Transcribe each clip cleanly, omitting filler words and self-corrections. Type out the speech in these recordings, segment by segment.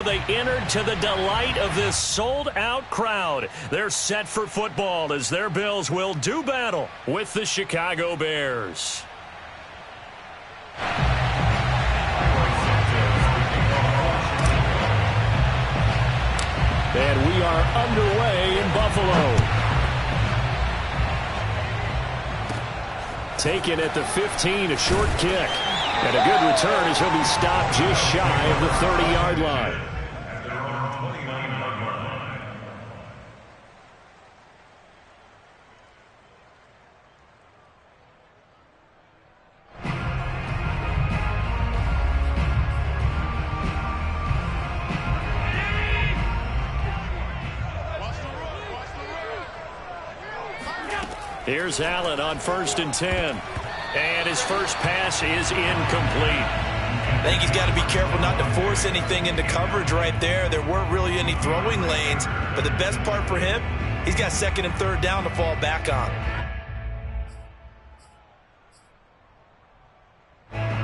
They entered to the delight of this sold-out crowd. They're set for football as their Bills will do battle with the Chicago Bears. And we are underway in Buffalo. Taken at the 15, a short kick. And a good return as he'll be stopped just shy of the 30-yard line. Here's Allen on 1st and 10. And his first pass is incomplete. I think he's got to be careful not to force anything into coverage right there. There weren't really any throwing lanes. But the best part for him, he's got 2nd and 3rd down to fall back on.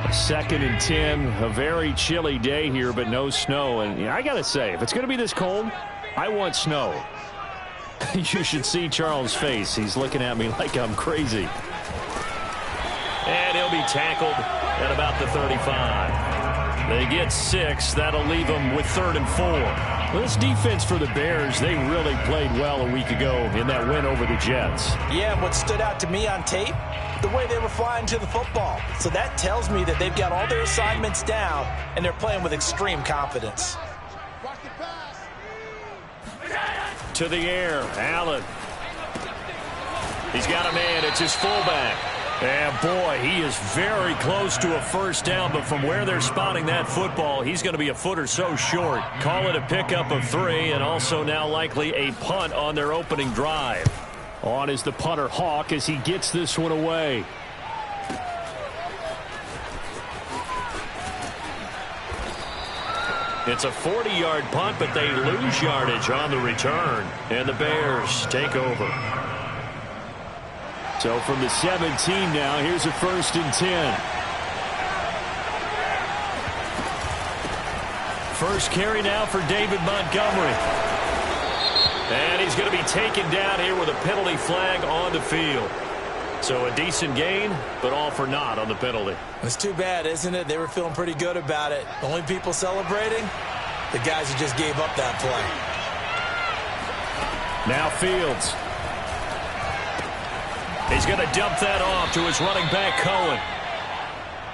2nd and 10. A very chilly day here, but no snow. And I got to say, if it's going to be this cold, I want snow. You should see Charles' face. He's looking at me like I'm crazy. And he'll be tackled at about the 35. They get 6. That'll leave them with 3rd and 4. This defense for the Bears, they really played well a week ago in that win over the Jets. Yeah, and what stood out to me on tape, the way they were flying to the football. So that tells me that they've got all their assignments down, and they're playing with extreme confidence. To the air, Allen. He's got a man. It's his fullback. And, boy, he is very close to a first down, but from where they're spotting that football, he's going to be a foot or so short. Call it a pickup of 3, and also now likely a punt on their opening drive. On is the punter, Hawk, as he gets this one away. It's a 40-yard punt, but they lose yardage on the return, and the Bears take over. So from the 17 now, here's a 1st and 10. First carry now for David Montgomery. And he's going to be taken down here with a penalty flag on the field. So a decent gain, but all for naught on the penalty. It's too bad, isn't it? They were feeling pretty good about it. The only people celebrating, the guys who just gave up that play. Now Fields. He's going to dump that off to his running back, Cohen.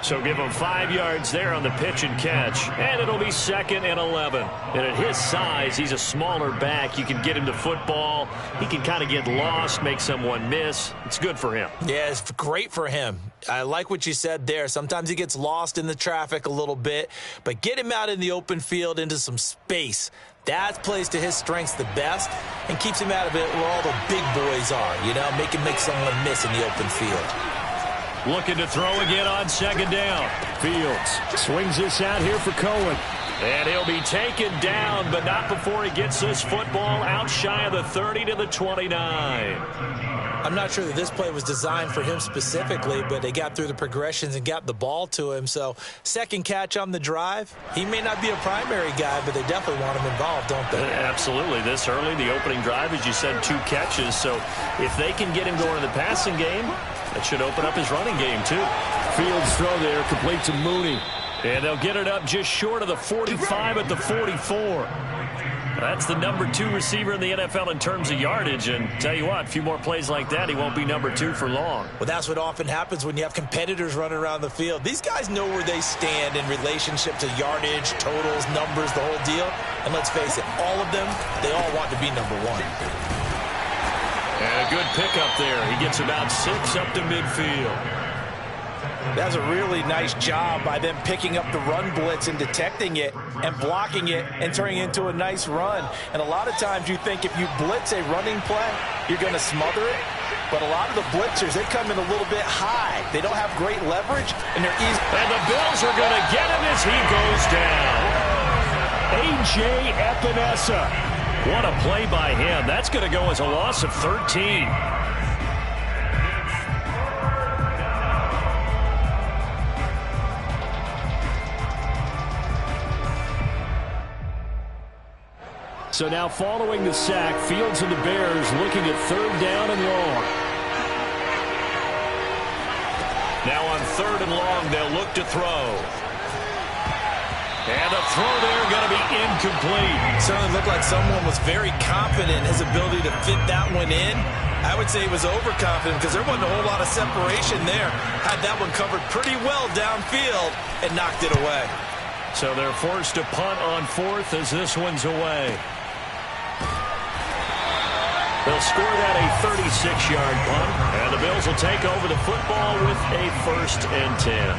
So give him 5 yards there on the pitch and catch. And it'll be 2nd and 11. And at his size, he's a smaller back. You can get him to football. He can kind of get lost, make someone miss. It's good for him. Yeah, it's great for him. I like what you said there. Sometimes he gets lost in the traffic a little bit. But get him out in the open field into some space. That plays to his strengths the best and keeps him out of it where all the big boys are. You know, make someone miss in the open field. Looking to throw again on 2nd down. Fields swings this out here for Cohen. And he'll be taken down, but not before he gets this football out shy of the 30 to the 29. I'm not sure that this play was designed for him specifically, but they got through the progressions and got the ball to him. So 2nd catch on the drive. He may not be a primary guy, but they definitely want him involved, don't they? Absolutely. This early, the opening drive, as you said, 2 catches. So if they can get him going in the passing game, that should open up his running game, too. Fields throw there, complete to Mooney. And they'll get it up just short of the 45 at the 44. That's the number 2 receiver in the NFL in terms of yardage. And tell you what, a few more plays like that, he won't be number 2 for long. Well, that's what often happens when you have competitors running around the field. These guys know where they stand in relationship to yardage, totals, numbers, the whole deal. And let's face it, all of them, they all want to be number 1. And a good pickup there. He gets about 6 up to midfield. That's a really nice job by them picking up the run blitz and detecting it and blocking it and turning it into a nice run. And a lot of times you think if you blitz a running play, you're going to smother it. But a lot of the blitzers, they come in a little bit high. They don't have great leverage, and they're easy. And the Bills are going to get him as he goes down. A.J. Epinesa. What a play by him. That's going to go as a loss of 13. So now following the sack, Fields and the Bears looking at 3rd down and long. Now on 3rd and long, they'll look to throw. And a throw there going to be incomplete. Certainly looked like someone was very confident in his ability to fit that one in. I would say he was overconfident because there wasn't a whole lot of separation there. Had that one covered pretty well downfield and knocked it away. So they're forced to punt on 4th as this one's away. They'll score that a 36-yard punt, and the Bills will take over the football with a 1st and 10.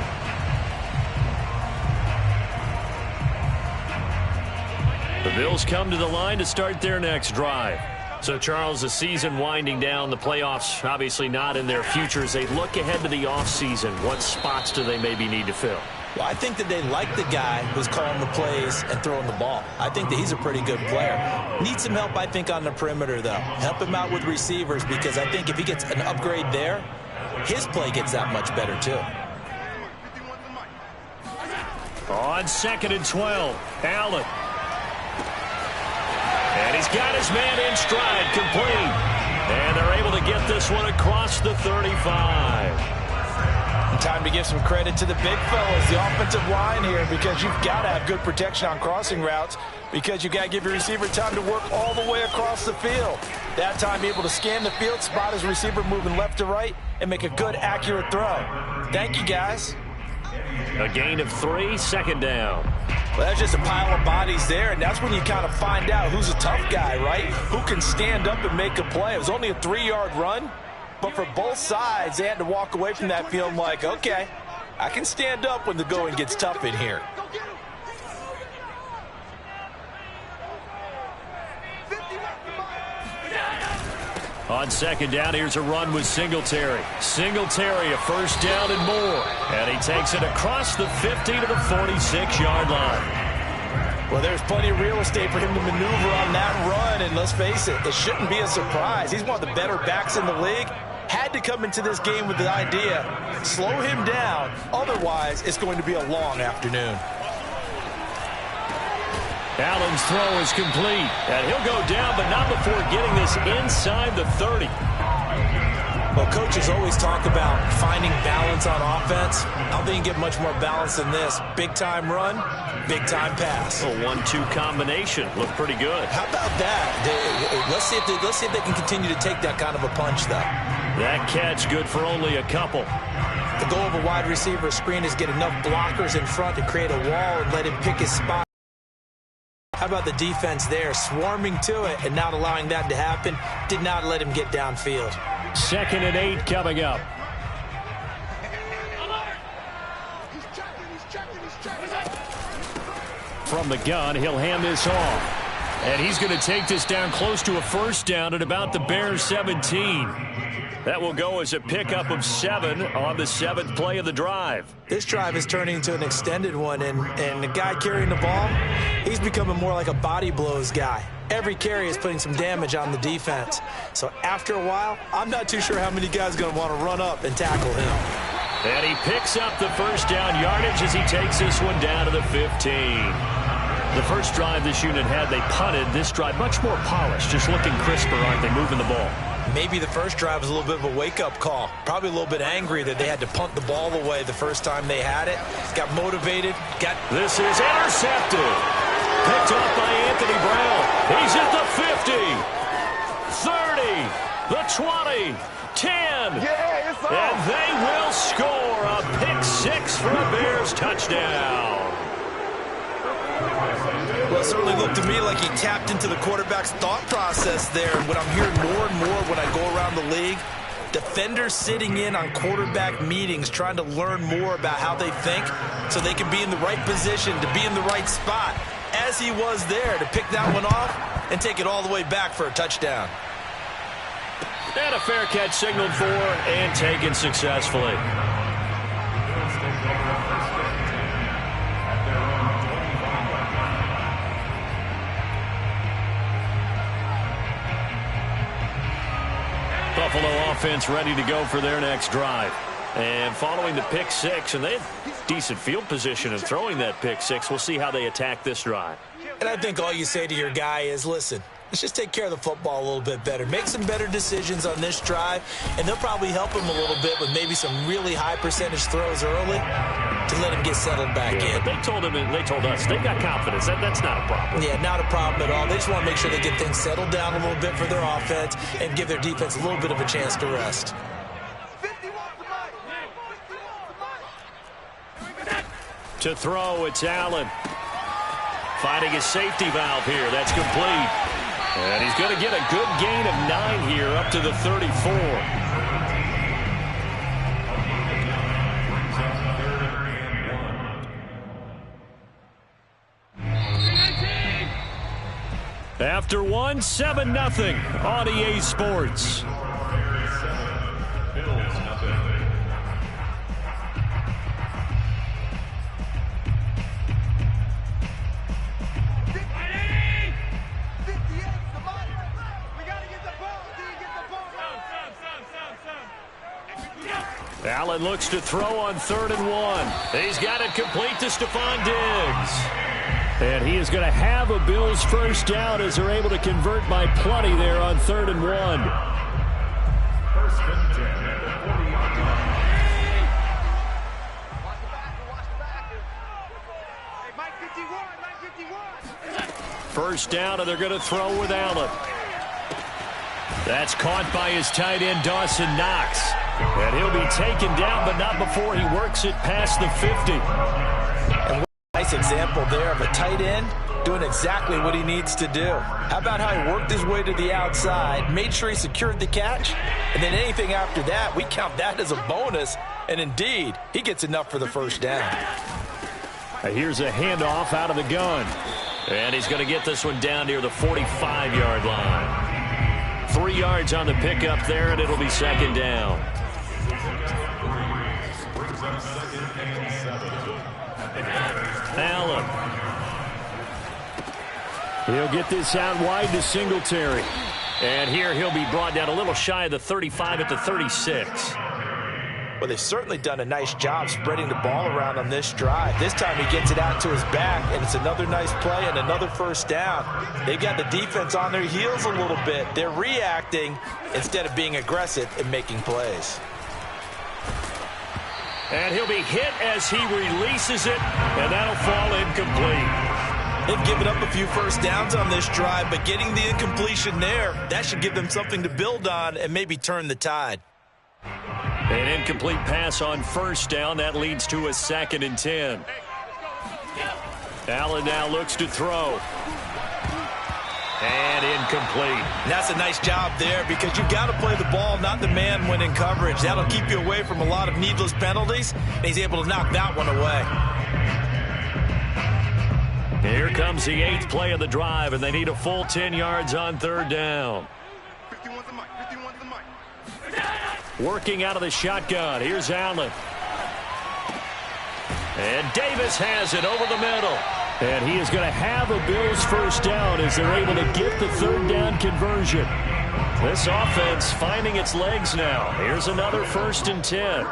The Bills come to the line to start their next drive. So, Charles, the season winding down, the playoffs obviously not in their future. As they look ahead to the offseason, what spots do they maybe need to fill? Well, I think that they like the guy who's calling the plays and throwing the ball. I think that he's a pretty good player. Needs some help, I think, on the perimeter, though. Help him out with receivers because I think if he gets an upgrade there, his play gets that much better, too. On 2nd and 12, Allen. And he's got his man in stride, complete. And they're able to get this one across the 35. Time to give some credit to the big fellas, the offensive line here, because you've got to have good protection on crossing routes because you've got to give your receiver time to work all the way across the field. That time able to scan the field, spot his receiver moving left to right, and make a good, accurate throw. Thank you, guys. A gain of 3, 2nd down. Well, that's just a pile of bodies there, and that's when you kind of find out who's a tough guy, right? Who can stand up and make a play. It was only a 3-yard run. But for both sides, they had to walk away from that feeling like, okay, I can stand up when the going gets tough in here. On 2nd down, here's a run with Singletary. Singletary, a 1st down and more. And he takes it across the 50 to the 46-yard line. Well, there's plenty of real estate for him to maneuver on that run. And let's face it, it shouldn't be a surprise. He's one of the better backs in the league. Had to come into this game with the idea, slow him down. Otherwise, it's going to be a long afternoon. Allen's throw is complete. And he'll go down, but not before getting this inside the 30. Well, coaches always talk about finding balance on offense. I don't think you get much more balance than this. Big-time run, big-time pass. A 1-2 combination. Looked pretty good. How about that? Let's see if they can continue to take that kind of a punch, though. That catch good for only a couple. The goal of a wide receiver screen is get enough blockers in front to create a wall and let him pick his spot. How about the defense there, swarming to it and not allowing that to happen? Did not let him get downfield. 2nd and 8 coming up. From the gun, he'll hand this off. And he's going to take this down close to a 1st down at about the Bears 17. That will go as a pickup of 7 on the 7th play of the drive. This drive is turning into an extended one, and the guy carrying the ball, he's becoming more like a body blows guy. Every carry is putting some damage on the defense. So after a while, I'm not too sure how many guys are going to want to run up and tackle him. And he picks up the 1st down yardage as he takes this one down to the 15. The first drive this unit had, they punted. This drive, much more polished, just looking crisper, aren't they, moving the ball? Maybe the first drive was a little bit of a wake-up call. Probably a little bit angry that they had to punt the ball away the first time they had it. Got motivated. This is intercepted. Picked up by Anthony Brown. He's at the 50, 30, the 20, 10. And they will score a pick-6 for a Bears touchdown. Well, it certainly looked to me like he tapped into the quarterback's thought process there. And what I'm hearing more and more when I go around the league, defenders sitting in on quarterback meetings trying to learn more about how they think so they can be in the right position to be in the right spot, as he was there to pick that one off and take it all the way back for a touchdown. And a fair catch signaled for and taken successfully. Buffalo offense ready to go for their next drive. And following the pick-6, and they had decent field position in throwing that pick-6. We'll see how they attack this drive. And I think all you say to your guy is, listen, let's just take care of the football a little bit better. Make some better decisions on this drive, and they'll probably help him a little bit with maybe some really high percentage throws early to let him get settled back in. They told him, and they told us, they got confidence. That's not a problem. Yeah, not a problem at all. They just want to make sure they get things settled down a little bit for their offense and give their defense a little bit of a chance to rest. To throw, it's Allen. Finding his safety valve here. That's complete. And he's going to get a good gain of 9 here up to the 34. After 1, 7-0 on EA Sports. Allen looks to throw on 3rd and 1. He's got it complete to Stephon Diggs. And he is going to have a Bills first down as they're able to convert by plenty there on 3rd and 1. First down, and they're going to throw with Allen. That's caught by his tight end, Dawson Knox. And he'll be taken down, but not before he works it past the 50. And what a nice example there of a tight end doing exactly what he needs to do. How about how he worked his way to the outside, made sure he secured the catch, and then anything after that, we count that as a bonus. And indeed, he gets enough for the first down. Here's a handoff out of the gun. And he's going to get this one down near the 45-yard line. 3 yards on the pickup there, and it'll be 2nd down. Allen. He'll get this out wide to Singletary. And here he'll be brought down a little shy of the 35 at the 36. Well, they've certainly done a nice job spreading the ball around on this drive. This time he gets it out to his back, and it's another nice play and another first down. They've got the defense on their heels a little bit. They're reacting instead of being aggressive and making plays. And he'll be hit as he releases it, and that'll fall incomplete. They've given up a few first downs on this drive, but getting the incompletion there, that should give them something to build on and maybe turn the tide. An incomplete pass on first down. That leads to a 2nd and 10. Allen now looks to throw. And incomplete. And that's a nice job there because you've got to play the ball, not the man when in coverage. That'll keep you away from a lot of needless penalties, and he's able to knock that one away. Here comes the 8th play of the drive, and they need a full 10 yards on 3rd down. Working out of the shotgun. Here's Allen. And Davis has it over the middle. And he is going to have a Bills first down as they're able to get the 3rd down conversion. This offense finding its legs now. Here's another 1st and 10.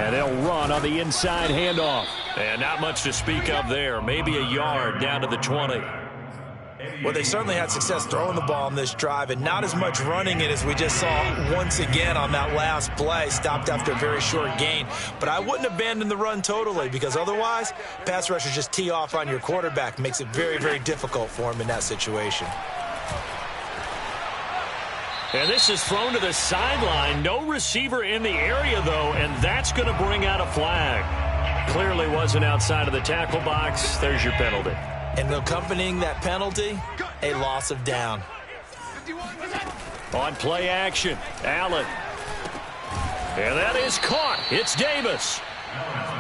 And they'll run on the inside handoff. And not much to speak of there. Maybe a yard down to the 20. Well, they certainly had success throwing the ball on this drive and not as much running it as we just saw once again on that last play. Stopped after a very short gain. But I wouldn't abandon the run totally because otherwise, pass rushers just tee off on your quarterback. Makes it very, very difficult for him in that situation. And this is thrown to the sideline. No receiver in the area, though, and that's going to bring out a flag. Clearly wasn't outside of the tackle box. There's your penalty. And accompanying that penalty, a loss of down. On play action, Allen. And that is caught. It's Davis.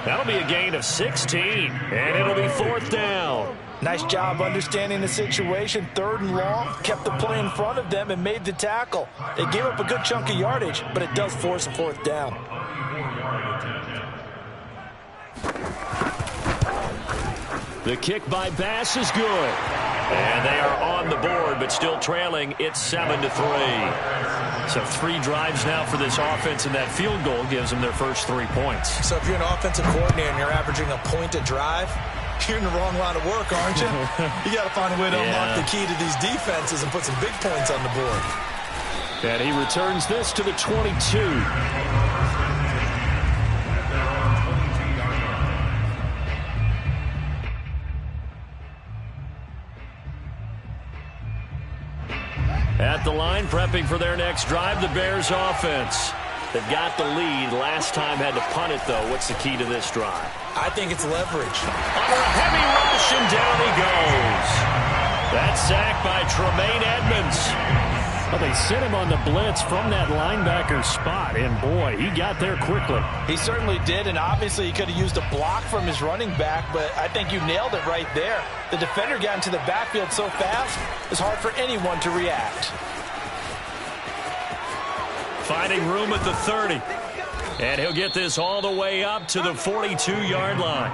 That'll be a gain of 16, and it'll be 4th down. Nice job understanding the situation. 3rd and long, kept the play in front of them and made the tackle. They gave up a good chunk of yardage, but it does force a 4th down. The kick by Bass is good. And they are on the board, but still trailing. It's 7-3. So 3 drives now for this offense, and that field goal gives them their first 3 points. So if you're an offensive coordinator and you're averaging a point a drive, you're in the wrong line of work, aren't you? You got to find a way to unlock the key to these defenses and put some big points on the board. And he returns this to the 22. At the line, prepping for their next drive, the Bears offense. They've got the lead. Last time had to punt it, though. What's the key to this drive? I think it's leverage. Under a heavy rush, and down he goes. That sack by Tremaine Edmonds. Well, they sent him on the blitz from that linebacker spot, and boy, he got there quickly. He certainly did, and obviously he could have used a block from his running back, but I think you nailed it right there. The defender got into the backfield so fast, it's hard for anyone to react. Finding room at the 30. And he'll get this all the way up to the 42-yard line.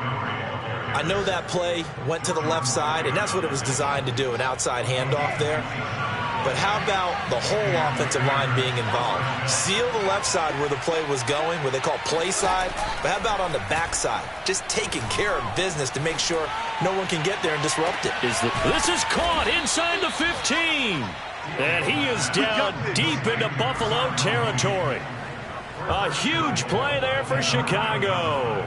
I know that play went to the left side, and that's what it was designed to do, an outside handoff there. But how about the whole offensive line being involved? Seal the left side where the play was going, where they call play side. But how about on the back side? Just taking care of business to make sure no one can get there and disrupt it. This is caught inside the 15. And he is down deep into Buffalo territory. A huge play there for Chicago.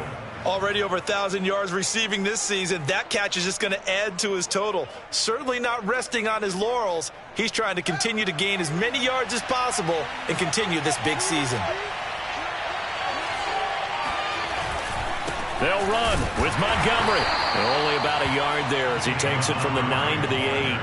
Already over 1,000 yards receiving this season. That catch is just going to add to his total. Certainly not resting on his laurels. He's trying to continue to gain as many yards as possible and continue this big season. They'll run with Montgomery. And only about a yard there as he takes it from the 9 to the 8.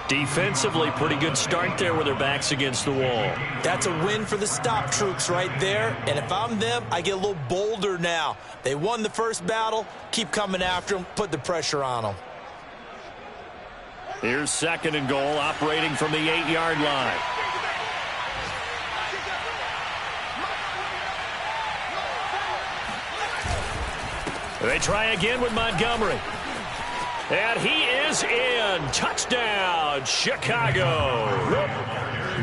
Defensively, pretty good start there with their backs against the wall. That's a win for the stop troops right there. And if I'm them, I get a little bolder now. They won the first battle. Keep coming after them. Put the pressure on them. Here's 2nd and goal, operating from the 8-yard line. They try again with Montgomery. And he is in. Touchdown, Chicago.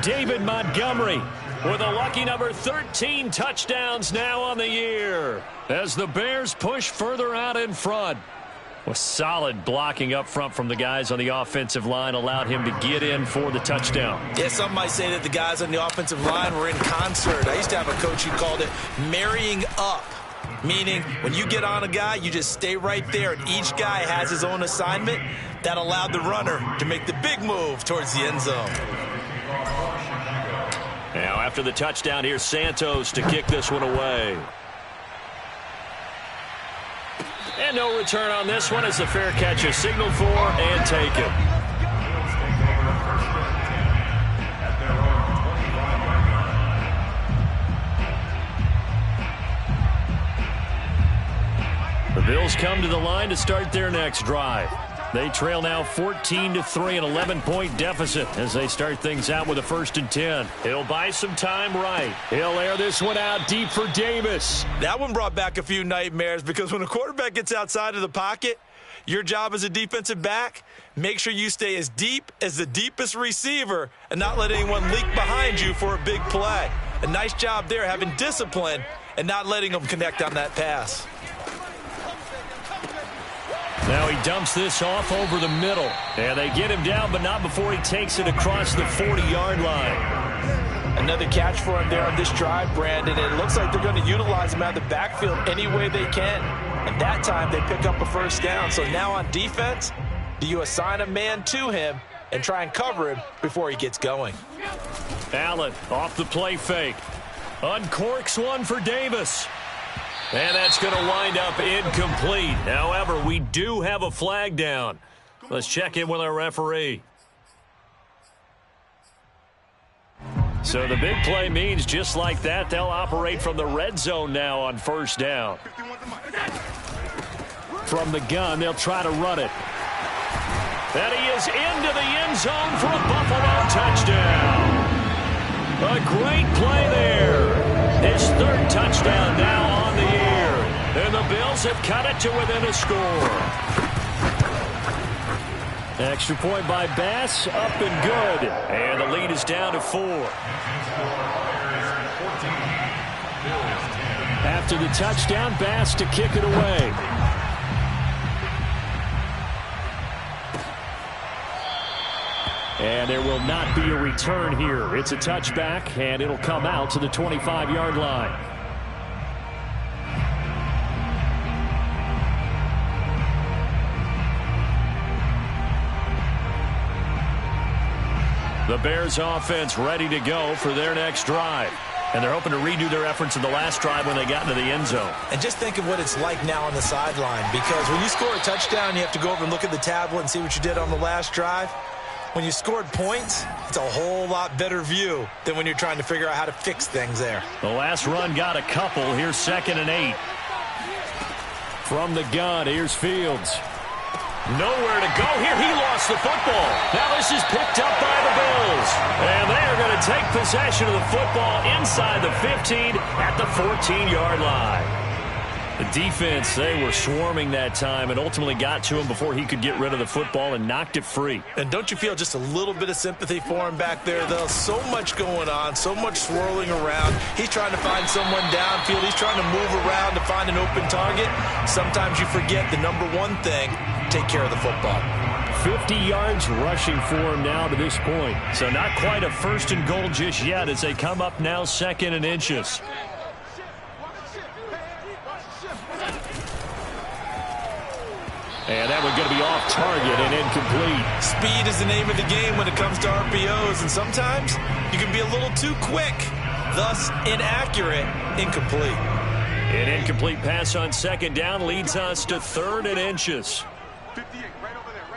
David Montgomery with a lucky number 13 touchdowns now on the year as the Bears push further out in front. With solid blocking up front from the guys on the offensive line allowed him to get in for the touchdown. Yeah, some might say that the guys on the offensive line were in concert. I used to have a coach who called it marrying up. Meaning, when you get on a guy, you just stay right there, and each guy has his own assignment. That allowed the runner to make the big move towards the end zone. Now, after the touchdown, here's Santos to kick this one away. And no return on this one as the fair catch is signaled for and taken. The Bills come to the line to start their next drive. They trail now 14-3, an 11-point deficit as they start things out with a 1st and 10. He'll buy some time right. He'll air this one out deep for Davis. That one brought back a few nightmares because when a quarterback gets outside of the pocket, your job as a defensive back, make sure you stay as deep as the deepest receiver and not let anyone leak behind you for a big play. A nice job there having discipline and not letting them connect on that pass. Now he dumps this off over the middle. And they get him down, but not before he takes it across the 40-yard line. Another catch for him there on this drive, Brandon. It looks like they're going to utilize him out of the backfield any way they can. And that time they pick up a 1st down. So now on defense, do you assign a man to him and try and cover him before he gets going? Allen off the play fake. Uncorks one for Davis. And that's going to wind up incomplete. However, we do have a flag down. Let's check in with our referee. So the big play means just like that, they'll operate from the red zone now on 1st down. From the gun, they'll try to run it. And he is into the end zone for a Buffalo touchdown. A great play there. His 3rd touchdown now on the year. And the Bills have cut it to within a score. Extra point by Bass, up and good. And the lead is down to 4. After the touchdown, Bass to kick it away. And there will not be a return here. It's a touchback, and it'll come out to the 25-yard line. The Bears offense ready to go for their next drive. And they're hoping to redo their efforts in the last drive when they got into the end zone. And just think of what it's like now on the sideline, because when you score a touchdown, you have to go over and look at the tablet and see what you did on the last drive. When you scored points, it's a whole lot better view than when you're trying to figure out how to fix things there. The last run got a couple. Here's 2nd and 8. From the gun, here's Fields. Nowhere to go here. He lost the football. Now this is picked up by the Bills. And they are going to take possession of the football inside the 15 at the 14-yard line. The defense, they were swarming that time and ultimately got to him before he could get rid of the football and knocked it free. And don't you feel just a little bit of sympathy for him back there, though? So much going on, so much swirling around. He's trying to find someone downfield. He's trying to move around to find an open target. Sometimes you forget the number one thing, take care of the football. 50 yards rushing for him now to this point. So not quite a 1st and goal just yet as they come up now 2nd and inches. And that one's going to be off target and incomplete. Speed is the name of the game when it comes to RPOs, and sometimes you can be a little too quick, thus inaccurate, incomplete. An incomplete pass on 2nd down leads us to 3rd and inches. 58, right over there.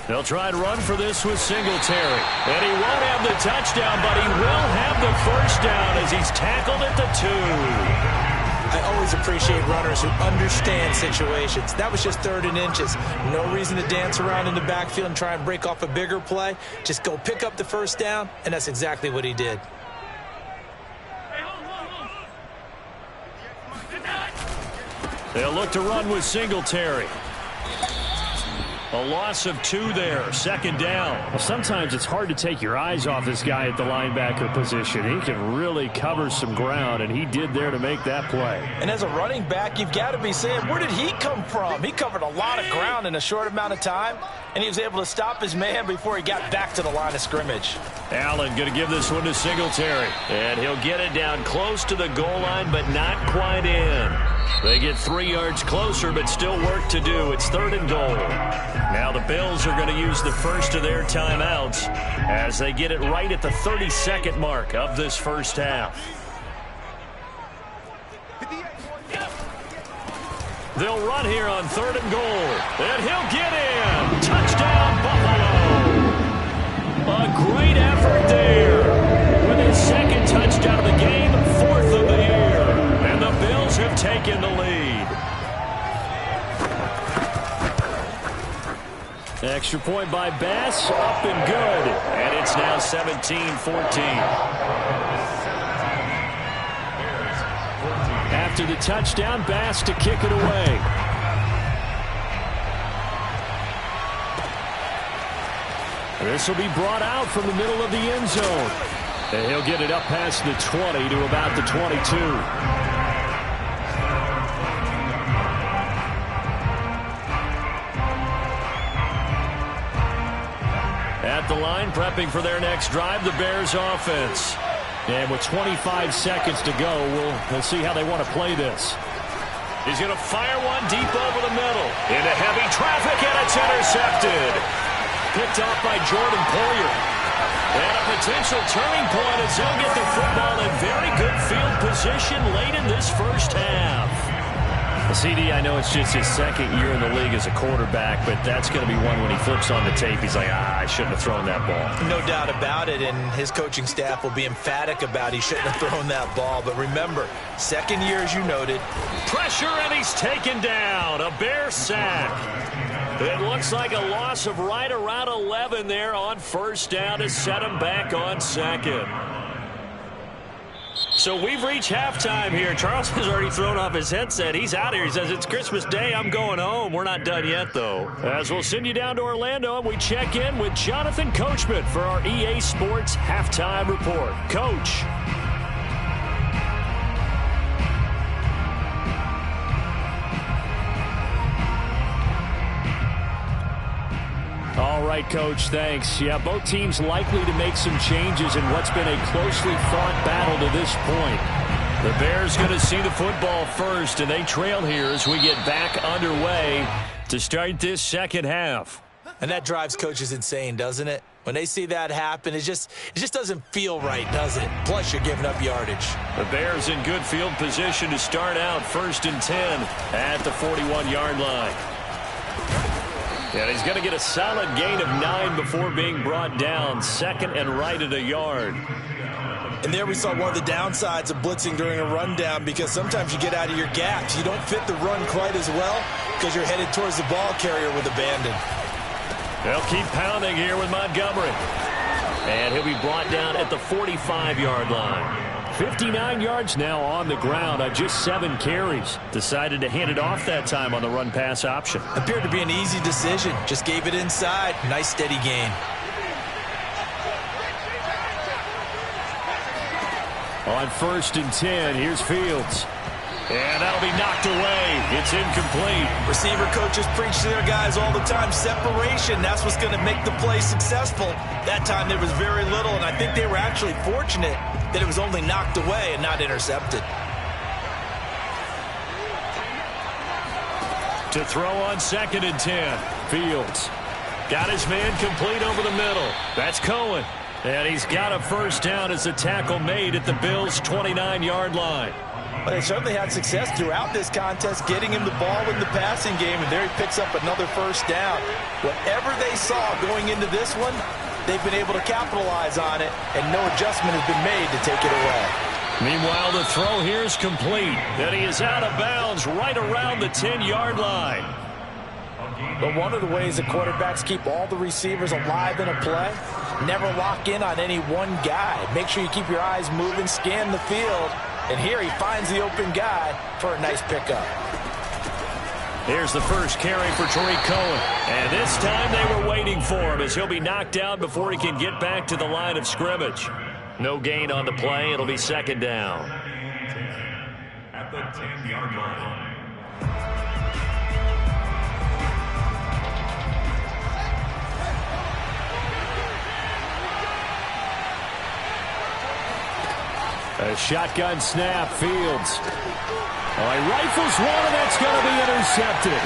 They'll try to run for this with Singletary. And he won't have the touchdown, but he will have the 1st down as he's tackled at the 2. I always appreciate runners who understand situations. That was just 3rd and inches. No reason to dance around in the backfield and try and break off a bigger play. Just go pick up the 1st down, and that's exactly what he did. They'll look to run with Singletary. A loss of 2 there, 2nd down. Well, sometimes it's hard to take your eyes off this guy at the linebacker position. He can really cover some ground, and he did there to make that play. And as a running back, you've got to be saying, where did he come from? He covered a lot of ground in a short amount of time, and he was able to stop his man before he got back to the line of scrimmage. Allen going to give this one to Singletary, and he'll get it down close to the goal line, but not quite in. They get 3 yards closer, but still work to do. It's 3rd and goal. Now the Bills are going to use the first of their timeouts as they get it right at the 32nd mark of this first half. They'll run here on 3rd and goal, and he'll get in. Touchdown, Buffalo. A great effort there with his 2nd touchdown of the game, 4th of the year. And the Bills have taken the lead. Extra point by Bass, up and good. And it's now 17-14. After the touchdown, Bass to kick it away. This will be brought out from the middle of the end zone. And he'll get it up past the 20 to about the 22. At the line, prepping for their next drive, the Bears offense. And with 25 seconds to go, we'll see how they want to play this. He's going to fire one deep over the middle. Into heavy traffic, and it's intercepted. Picked off by Jordan Poyer. And a potential turning point as they'll get the football in very good field position late in this first half. CD, I know it's just his 2nd year in the league as a quarterback, but that's going to be one when he flips on the tape, he's like, I shouldn't have thrown that ball. No doubt about it, and his coaching staff will be emphatic about he shouldn't have thrown that ball. But remember, 2nd year, as you noted. Pressure, and he's taken down. A Bear sack. It looks like a loss of right around 11 there on 1st down to set him back on 2nd. So we've reached halftime here. Charles has already thrown off his headset. He's out here. He says, it's Christmas Day. I'm going home. We're not done yet, though. As we'll send you down to Orlando, and we check in with Jonathan Coachman for our EA Sports Halftime Report. Coach. All right, Coach, thanks. Yeah, both teams likely to make some changes in what's been a closely fought battle to this point. The Bears going to see the football first, and they trail here as we get back underway to start this second half. And that drives coaches insane, doesn't it? When they see that happen, it just doesn't feel right, does it? Plus, you're giving up yardage. The Bears in good field position to start out 1st and 10 at the 41-yard line. And he's going to get a solid gain of 9 before being brought down. 2nd and right at a yard. And there we saw one of the downsides of blitzing during a rundown, because sometimes you get out of your gaps. You don't fit the run quite as well because you're headed towards the ball carrier with abandon. They'll keep pounding here with Montgomery. And he'll be brought down at the 45-yard line. 59 yards now on the ground on just 7 carries. Decided to hand it off that time on the run-pass option. Appeared to be an easy decision. Just gave it inside. Nice steady gain. On 1st and 10, here's Fields. And that'll be knocked away. It's incomplete. Receiver coaches preach to their guys all the time. Separation, that's what's going to make the play successful. That time there was very little, and I think they were actually fortunate that it was only knocked away and not intercepted. To throw on 2nd and 10. Fields got his man complete over the middle. That's Cohen. And he's got a first down as the tackle made at the Bills' 29-yard line. But they certainly had success throughout this contest, getting him the ball in the passing game, and there he picks up another first down. Whatever they saw going into this one, they've been able to capitalize on it, and no adjustment has been made to take it away. Meanwhile, the throw here is complete, and he is out of bounds right around the 10-yard line. But one of the ways that quarterbacks keep all the receivers alive in a play, never lock in on any one guy. Make sure you keep your eyes moving, scan the field. And here he finds the open guy for a nice pickup. Here's the first carry for Tariq Cohen. And this time they were waiting for him as he'll be knocked down before he can get back to the line of scrimmage. No gain on the play. It'll be 2nd down. At the 10-yard line. A shotgun snap, Fields. Oh, he rifles one, and that's going to be intercepted.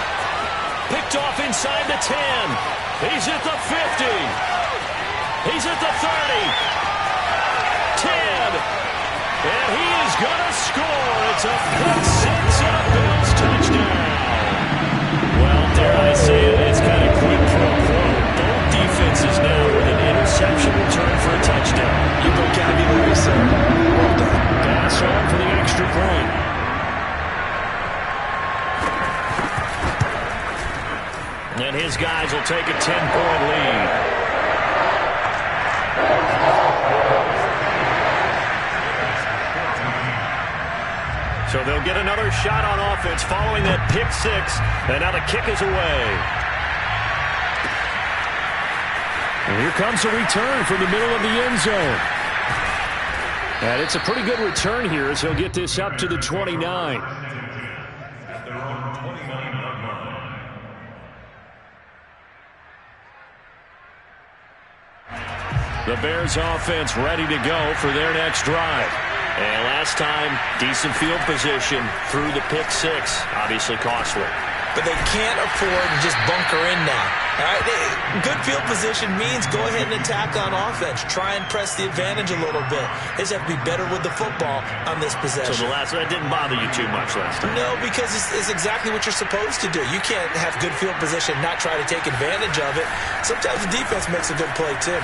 Picked off inside the 10. He's at the 50. He's at the 30. 10. And he is going to score. It's a pick 6 and a Bills touchdown. Well, dare I say it, it's kind of quid pro quo. Both defenses now with an interception return for a touchdown. Your vocabulary, sir. Well done. Pass on for the extra point. And his guys will take a 10-point lead. So they'll get another shot on offense following that pick 6. And now the kick is away. And here comes a return from the middle of the end zone. And it's a pretty good return here as he'll get this up to the 29. At their own 29-yard line. The Bears offense ready to go for their next drive. And last time, decent field position through the pick 6. Obviously costly. But they can't afford to just bunker in now. All right, good field position means go ahead and attack on offense. Try and press the advantage a little bit. They just have to be better with the football on this possession. So that didn't bother you too much last time? No, because it's exactly what you're supposed to do. You can't have good field position, not try to take advantage of it. Sometimes the defense makes a good play, too.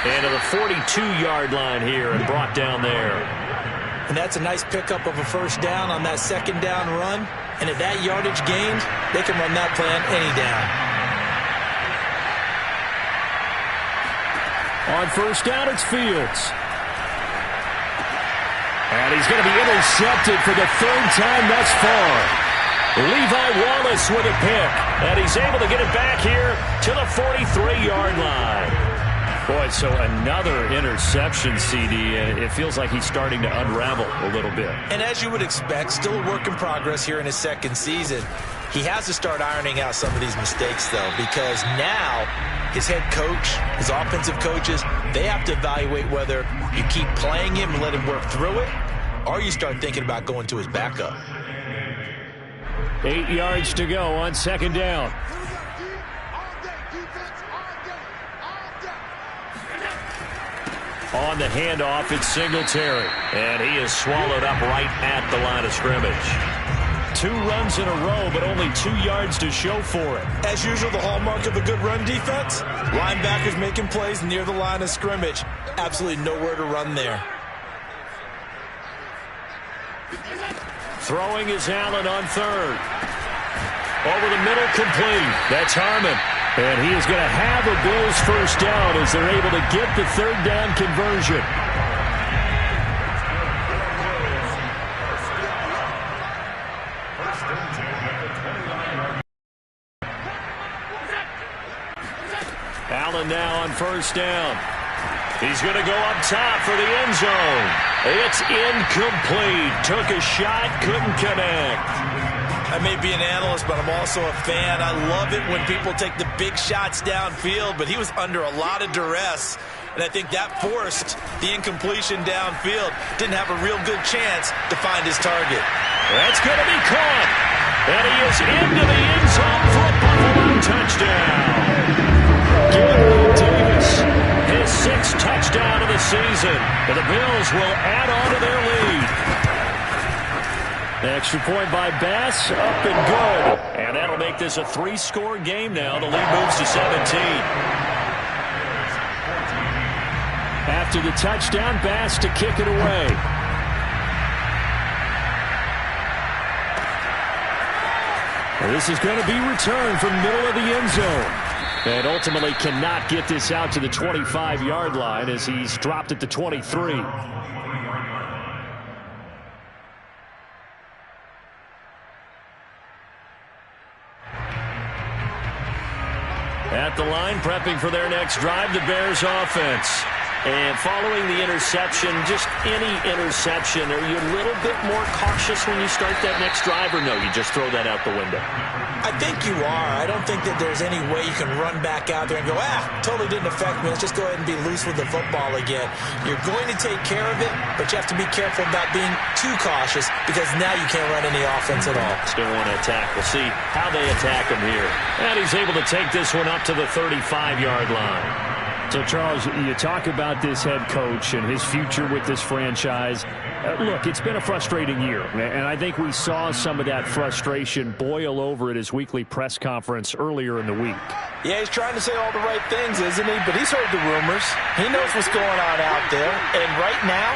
And to the 42-yard line here and brought down there. And that's a nice pickup of a first down on that 2nd down run. And at that yardage gained, they can run that play on any down. On 1st down, it's Fields. And he's going to be intercepted for the third time thus far. Levi Wallace with a pick. And he's able to get it back here to the 43-yard line. Boy, so another interception, CD, and it feels like he's starting to unravel a little bit. And as you would expect, still a work in progress here in his second season. He has to start ironing out some of these mistakes, though, because now his head coach, his offensive coaches, they have to evaluate whether you keep playing him and let him work through it, or you start thinking about going to his backup. 8 yards to go on second down. On the handoff, it's Singletary. And he is swallowed up right at the line of scrimmage. 2 runs in a row, but only 2 yards to show for it. As usual, the hallmark of a good run defense, linebackers making plays near the line of scrimmage. Absolutely nowhere to run there. Throwing is Allen on third. Over the middle, complete. That's Harmon. And he is going to have a Bills first down as they're able to get the third down conversion. Allen now on first down. He's going to go up top for the end zone. It's incomplete. Took a shot, couldn't connect. I may be an analyst, but I'm also a fan. I love it when people take the big shots downfield, but he was under a lot of duress, and I think that forced the incompletion downfield. Didn't have a real good chance to find his target. That's going to be caught, and he is into the end zone for a Buffalo touchdown. Gabriel Davis, his 6th touchdown of the season, and the Bills will add on to their lead. Extra point by Bass, up and good. And that'll make this a 3-score game now. The lead moves to 17. After the touchdown, Bass to kick it away. Well, this is going to be returned from middle of the end zone. And ultimately cannot get this out to the 25-yard line as he's dropped at the 23. At the line, prepping for their next drive, the Bears offense. And following the interception, just any interception, are you a little bit more cautious when you start that next drive, or no, you just throw that out the window? I think you are. I don't think that there's any way you can run back out there and go, totally didn't affect me. Let's just go ahead and be loose with the football again. You're going to take care of it, but you have to be careful about being too cautious because now you can't run any offense at all. Still want to attack. We'll see how they attack him here. And he's able to take this one up to the 35-yard line. So, Charles, you talk about this head coach and his future with this franchise. Look, it's been a frustrating year, and I think we saw some of that frustration boil over at his weekly press conference earlier in the week. Yeah, he's trying to say all the right things, isn't he? But he's heard the rumors. He knows what's going on out there. And right now,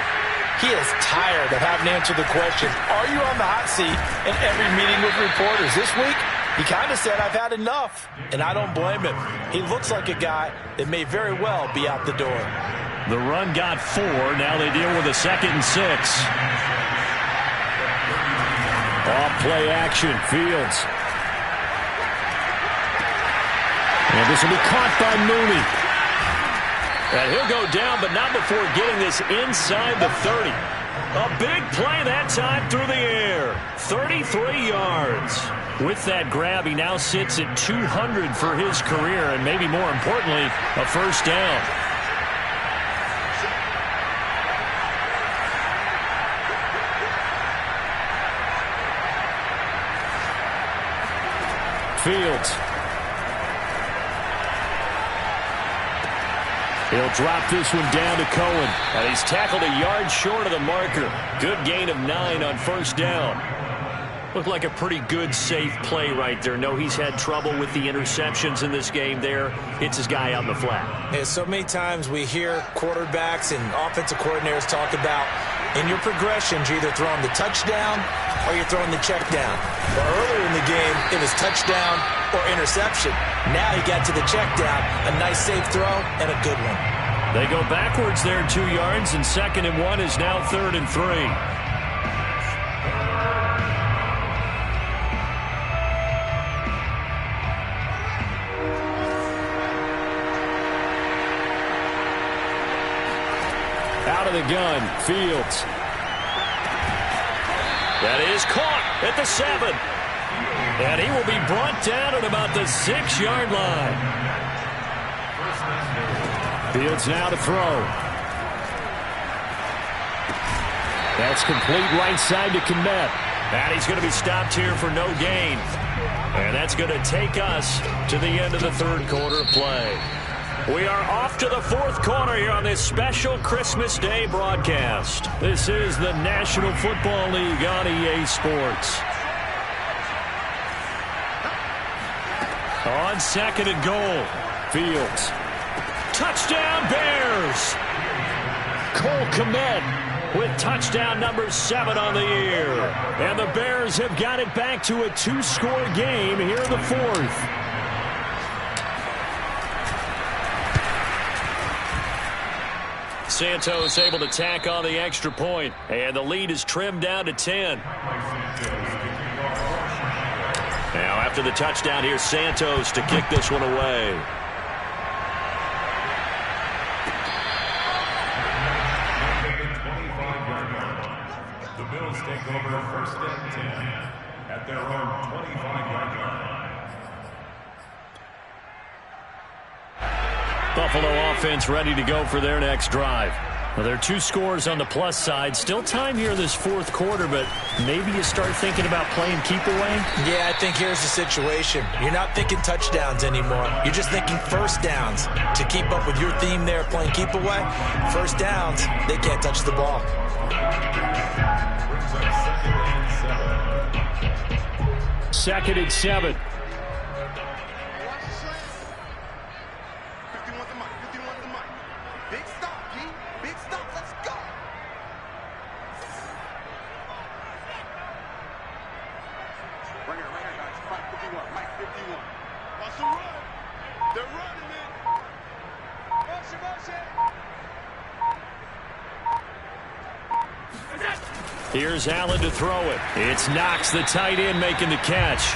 he is tired of having to answer the question, are you on the hot seat in every meeting with reporters? This week, he kind of said, I've had enough, and I don't blame him. He looks like a guy that may very well be out the door. The run got 4. Now they deal with a 2nd and 6. Off play action, Fields. And this will be caught by Mooney. And he'll go down, but not before getting this inside the 30. A big play that time through the air. 33 yards. With that grab, he now sits at 200 for his career, and maybe more importantly, a first down. Fields. He'll drop this one down to Cohen. And he's tackled a yard short of the marker. Good gain of 9 on first down. Looked like a pretty good, safe play right there. No, he's had trouble with the interceptions in this game there. Hits his guy out in the flat. Yeah, so many times we hear quarterbacks and offensive coordinators talk about in your progressions, you're either throwing the touchdown or you're throwing the check down. But earlier in the game, it was touchdown or interception. Now he got to the check down, a nice safe throw and a good one. They go backwards there 2 yards, and 2nd and 1 is now 3rd and 3. the gun. Fields. That is caught at the 7. And he will be brought down at about the 6-yard line. Fields now to throw. That's complete right side to Kmet. And he's going to be stopped here for no gain. And that's going to take us to the end of the third quarter of play. We are off to the fourth quarter here on this special Christmas Day broadcast. This is the National Football League on EA Sports. On second and goal, Fields. Touchdown Bears! Cole Kmet with touchdown number 7 on the year. And the Bears have got it back to a 2-score game here in the fourth. Santos able to tack on the extra point, and the lead is trimmed down to 10. Now after the touchdown, here's Santos to kick this one away. The Bills take over first and 10 at their own 25-yard line. Buffalo offense ready to go for their next drive. Well, there are 2 scores on the plus side. Still time here in this fourth quarter, but maybe you start thinking about playing keep away? Yeah, I think here's the situation. You're not thinking touchdowns anymore. You're just thinking first downs. To keep up with your theme there, playing keep away, first downs, they can't touch the ball. Second and 7. Here's Allen to throw it. It's Knox, the tight end, making the catch.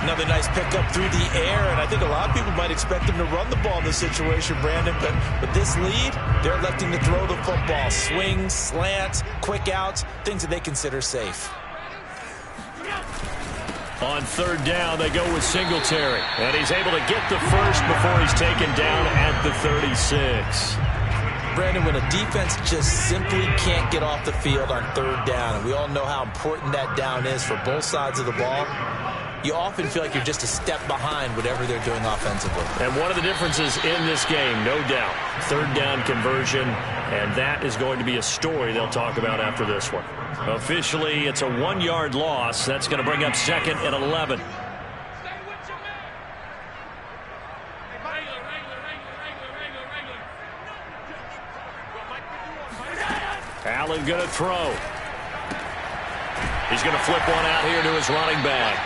Another nice pickup through the air, and I think a lot of people might expect him to run the ball in this situation, Brandon, but with this lead, they're electing to throw the football. Swings, slants, quick outs, things that they consider safe. On third down, they go with Singletary, and he's able to get the first before he's taken down at the 36. Brandon, when a defense just simply can't get off the field on third down, and we all know how important that down is for both sides of the ball, you often feel like you're just a step behind whatever they're doing offensively. And one of the differences in this game, no doubt, third down conversion, and that is going to be a story they'll talk about after this one. Officially, it's a 1-yard loss. That's going to bring up second and 11. Allen going to throw. He's going to flip one out here to his running back.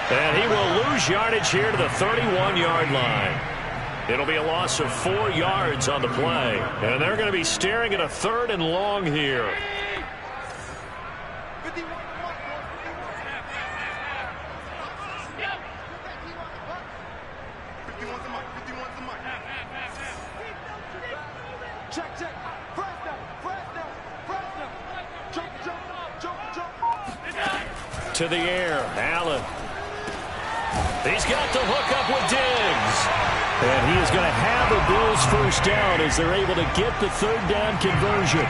And he will lose yardage here to the 31-yard line. It'll be a loss of 4 yards on the play. And they're going to be staring at a third and long here. To the air, Allen. He's got the hook up with Diggs. And he is going to have the Bills first down as they're able to get the third down conversion.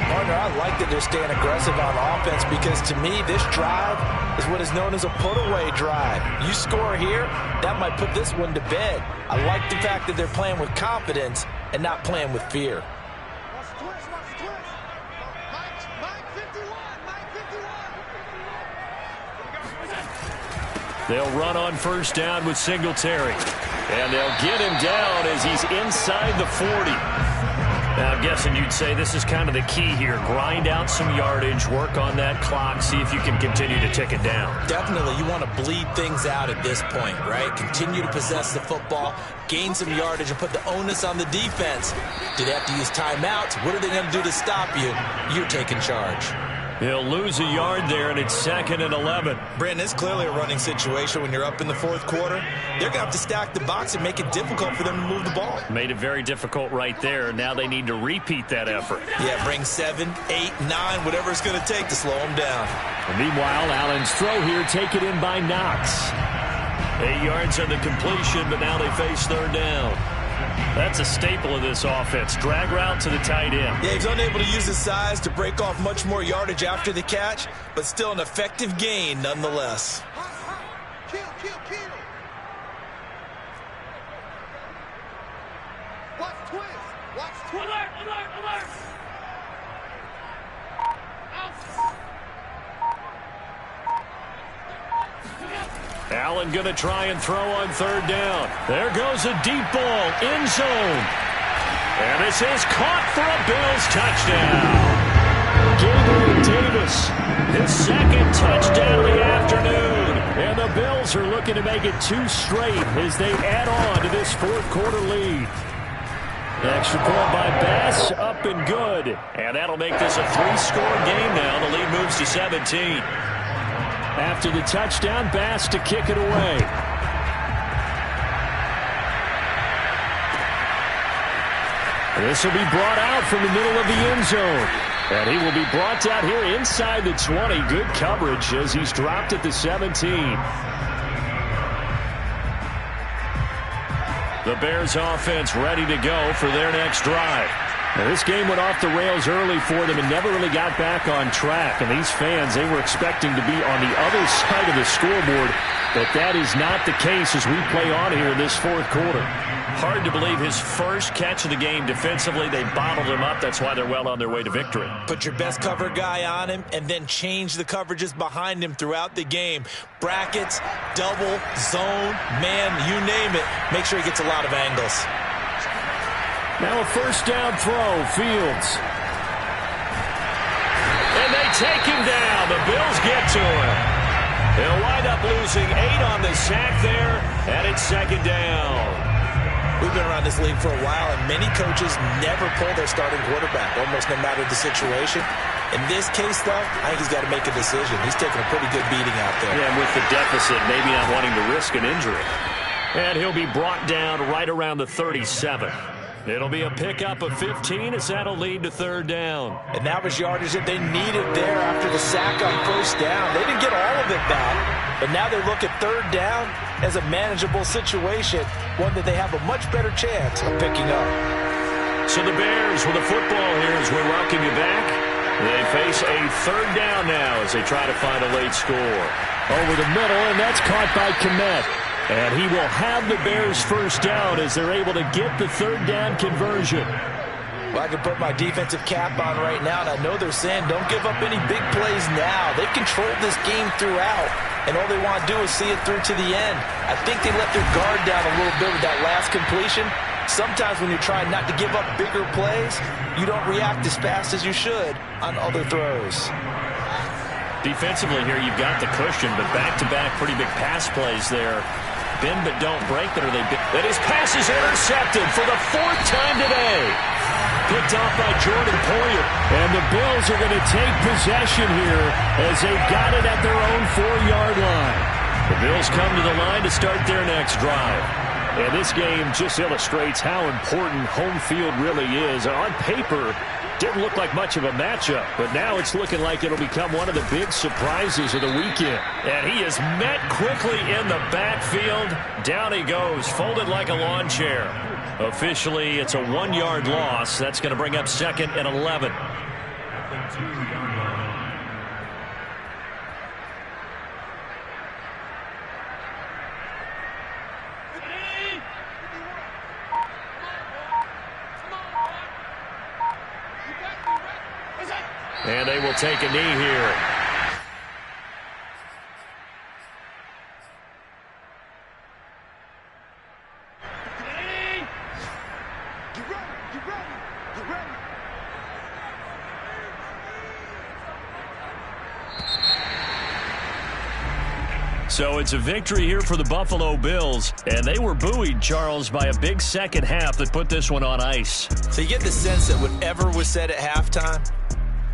Partner, I like that they're staying aggressive on offense because to me this drive is what is known as a put-away drive. You score here, that might put this one to bed. I like the fact that they're playing with confidence and not playing with fear. They'll run on first down with Singletary. And they'll get him down as he's inside the 40. Now, I'm guessing you'd say this is kind of the key here. Grind out some yardage, work on that clock, see if you can continue to tick it down. Definitely. You want to bleed things out at this point, right? Continue to possess the football, gain some yardage, and put the onus on the defense. Do they have to use timeouts? What are they going to do to stop you? You're taking charge. He'll lose a yard there, and it's 2nd and 11. Brandon, it's clearly a running situation when you're up in the 4th quarter. They're going to have to stack the box and make it difficult for them to move the ball. Made it very difficult right there. Now they need to repeat that effort. Yeah, bring 7, 8, 9, whatever it's going to take to slow them down. And meanwhile, Allen's throw here taken in by Knox. 8 yards on the completion, but now they face 3rd down. That's a staple of this offense. Drag route to the tight end. Yeah, he's unable to use his size to break off much more yardage after the catch, but still an effective gain nonetheless. Kill. Watch twist. Alert. Allen going to try and throw on 3rd down. There goes a deep ball, end zone. And this is caught for a Bills touchdown. Gabriel Davis, his 2nd touchdown of the afternoon. And the Bills are looking to make it 2 straight as they add on to this 4th quarter lead. The extra point by Bass, up and good. And that'll make this a 3-score game now. The lead moves to 17. After the touchdown, Bass to kick it away. This will be brought out from the middle of the end zone. And he will be brought out here inside the 20. Good coverage as he's dropped at the 17. The Bears offense ready to go for their next drive. Now, this game went off the rails early for them and never really got back on track. And these fans, they were expecting to be on the other side of the scoreboard. But that is not the case as we play on here in this 4th quarter. Hard to believe his first catch of the game defensively. They bottled him up. That's why they're well on their way to victory. Put your best cover guy on him and then change the coverages behind him throughout the game. Brackets, double, zone, man, you name it. Make sure he gets a lot of angles. Now a 1st down throw, Fields. And they take him down. The Bills get to him. He'll wind up losing 8 on the sack there, and it's 2nd down. We've been around this league for a while, and many coaches never pull their starting quarterback, almost no matter the situation. In this case, though, I think he's got to make a decision. He's taking a pretty good beating out there. Yeah, and with the deficit, maybe not wanting to risk an injury. And he'll be brought down right around the 37. It'll be a pickup of 15 as that'll lead to 3rd down. And that was yardage that they needed there after the sack on 1st down. They didn't get all of it back, but now they look at 3rd down as a manageable situation, one that they have a much better chance of picking up. So the Bears with the football here as we welcome you back. They face a 3rd down now as they try to find a late score. Over the middle, and that's caught by Kmet. And he will have the Bears 1st down as they're able to get the 3rd down conversion. Well, I can put my defensive cap on right now, and I know they're saying don't give up any big plays now. They've controlled this game throughout, and all they want to do is see it through to the end. I think they let their guard down a little bit with that last completion. Sometimes when you're trying not to give up bigger plays, you don't react as fast as you should on other throws. Defensively here, you've got the cushion, but back-to-back pretty big pass plays there. Bend but don't break, but are they big? And his pass is intercepted for the 4th time today. Picked off by Jordan Poyer. And the Bills are going to take possession here as they've got it at their own 4-yard line. The Bills come to the line to start their next drive. And this game just illustrates how important home field really is. On paper, didn't look like much of a matchup, but now it's looking like it'll become one of the big surprises of the weekend. And he is met quickly in the backfield. Down he goes, folded like a lawn chair. Officially, it's a 1-yard loss. That's going to bring up 2nd and 11. And they will take a knee here. So it's a victory here for the Buffalo Bills. And they were buoyed, Charles, by a big second half that put this one on ice. So you get the sense that whatever was said at halftime,